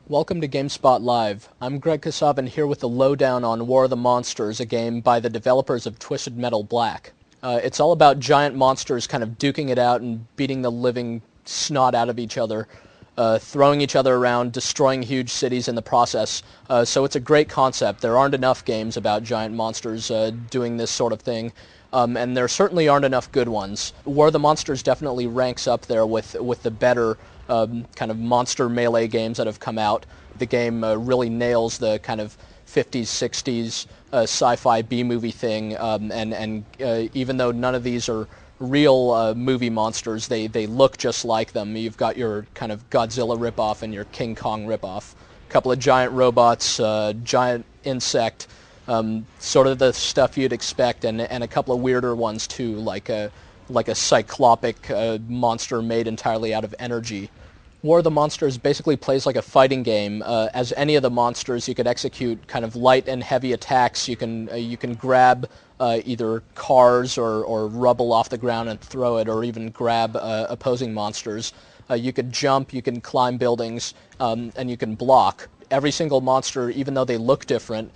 Welcome to Gamespot Live. I'm Greg Kasavin here with the lowdown on War of the Monsters, a game by the developers of Twisted Metal Black. It's all about giant monsters kind of duking it out and beating the living snot out of each other, throwing each other around, destroying huge cities in the process. So it's a great concept. There aren't enough games about giant monsters doing this sort of thing. And there certainly aren't enough good ones. War of the Monsters definitely ranks up there with the better kind of monster melee games that have come out. The game really nails the kind of 50s, 60s sci-fi B-movie thing, and even though none of these are real movie monsters, they look just like them. You've got your kind of Godzilla ripoff and your King Kong ripoff. A couple of giant robots, giant insect, sort of the stuff you'd expect, and a couple of weirder ones too, like a cyclopic monster made entirely out of energy. War of the Monsters basically plays like a fighting game. As any of the monsters, you could execute kind of light and heavy attacks. You can grab either cars or rubble off the ground and throw it, or even grab opposing monsters. You could jump, you can climb buildings, and you can block. Every single monster, even though they look different,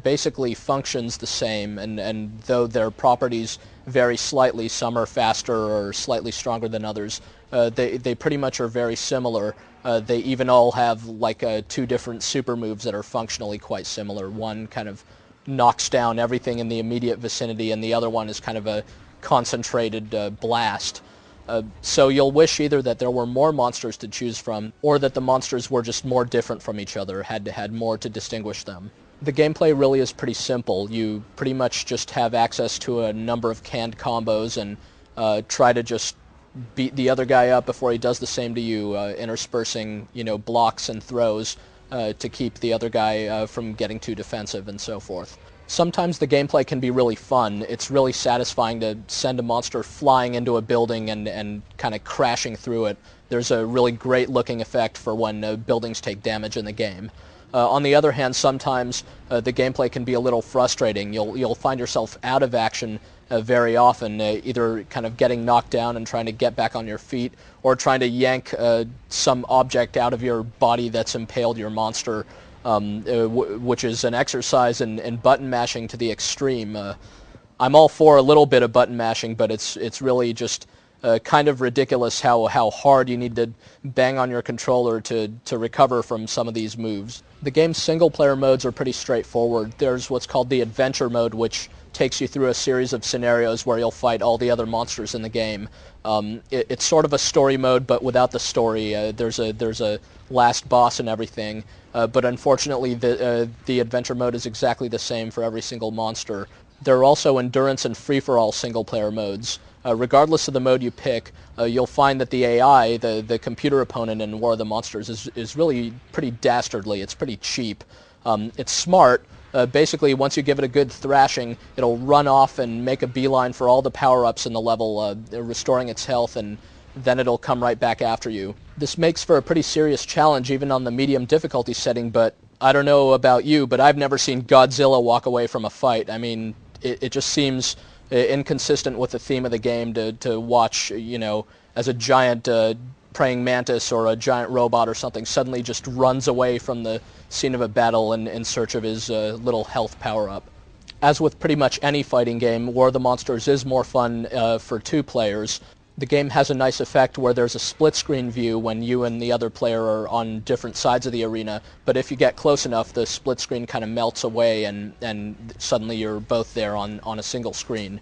basically functions the same, and though their properties vary slightly, some are faster or slightly stronger than others, they pretty much are very similar. They even all have like two different super moves that are functionally quite similar. One kind of knocks down everything in the immediate vicinity, and the other one is kind of a concentrated blast. So you'll wish either that there were more monsters to choose from, or that the monsters were just more different from each other, had more to distinguish them. The gameplay really is pretty simple. You pretty much just have access to a number of canned combos and try to just beat the other guy up before he does the same to you, interspersing, blocks and throws to keep the other guy from getting too defensive and so forth. Sometimes the gameplay can be really fun. It's really satisfying to send a monster flying into a building and kind of crashing through it. There's a really great looking effect for when buildings take damage in the game. On the other hand, sometimes the gameplay can be a little frustrating. You'll find yourself out of action very often, either kind of getting knocked down and trying to get back on your feet, or trying to yank some object out of your body that's impaled your monster, which is an exercise in button mashing to the extreme. I'm all for a little bit of button mashing, but it's really just kind of ridiculous how hard you need to bang on your controller to recover from some of these moves. The game's single-player modes are pretty straightforward. There's what's called the adventure mode, which takes you through a series of scenarios where you'll fight all the other monsters in the game. It's sort of a story mode, but without the story. There's a last boss and everything, but unfortunately the adventure mode is exactly the same for every single monster. There are also endurance and free-for-all single-player modes. Regardless of the mode you pick, you'll find that the AI, the computer opponent in War of the Monsters, is really pretty dastardly. It's pretty cheap. It's smart. Basically, once you give it a good thrashing, it'll run off and make a beeline for all the power-ups in the level, restoring its health, and then it'll come right back after you. This makes for a pretty serious challenge even on the medium difficulty setting, but I don't know about you, but I've never seen Godzilla walk away from a fight. I mean, it just seems inconsistent with the theme of the game to watch, as a giant praying mantis or a giant robot or something suddenly just runs away from the scene of a battle in search of his little health power-up. As with pretty much any fighting game, War of the Monsters is more fun for two players. The game has a nice effect where there's a split-screen view when you and the other player are on different sides of the arena, but if you get close enough, the split screen kind of melts away and suddenly you're both there on a single screen.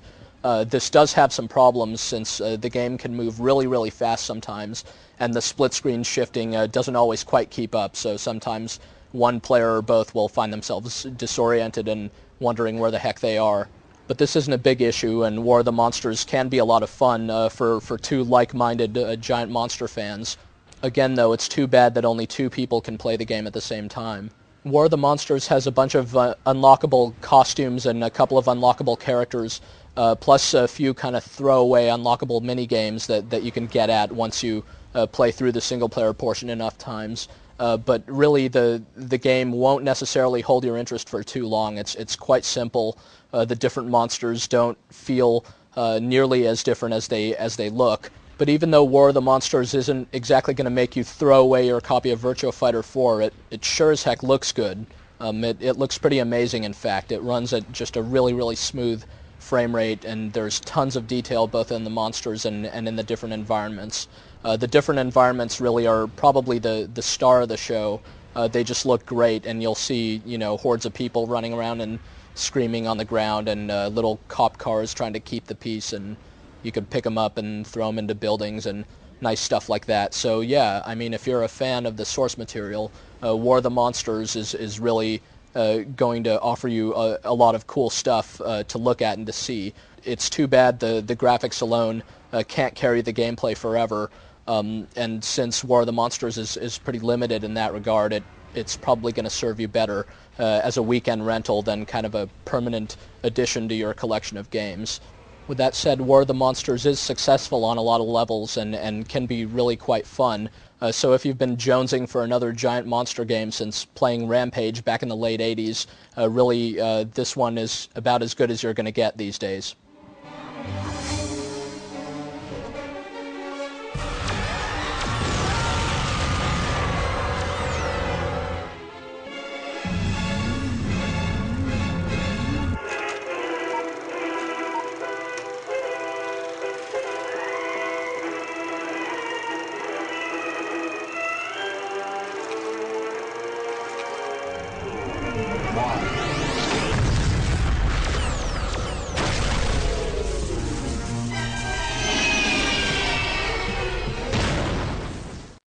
This does have some problems since the game can move really, really fast sometimes, and the split-screen shifting doesn't always quite keep up, so sometimes one player or both will find themselves disoriented and wondering where the heck they are. But this isn't a big issue, and War of the Monsters can be a lot of fun for two like-minded giant monster fans. Again, though, it's too bad that only two people can play the game at the same time. War of the Monsters has a bunch of unlockable costumes and a couple of unlockable characters. plus a few kind of throwaway unlockable mini games that you can get at once you play through the single-player portion enough times. But really, the game won't necessarily hold your interest for too long. It's quite simple. The different monsters don't feel nearly as different as they look. But even though War of the Monsters isn't exactly going to make you throw away your copy of Virtua Fighter 4, it sure as heck looks good. It looks pretty amazing, in fact. It runs at just a really, really smooth frame rate, and there's tons of detail both in the monsters and in the different environments. The different environments really are probably the star of the show. They just look great, and you'll see, hordes of people running around and screaming on the ground, and little cop cars trying to keep the peace, and you could pick them up and throw them into buildings and nice stuff like that. So yeah, I mean, if you're a fan of the source material, War of the Monsters is really going to offer you a lot of cool stuff to look at and to see. It's too bad the graphics alone can't carry the gameplay forever, and since War of the Monsters is pretty limited in that regard, it's probably going to serve you better as a weekend rental than kind of a permanent addition to your collection of games. With that said, War of the Monsters is successful on a lot of levels and can be really quite fun. So if you've been jonesing for another giant monster game since playing Rampage back in the late 80s, really this one is about as good as you're going to get these days.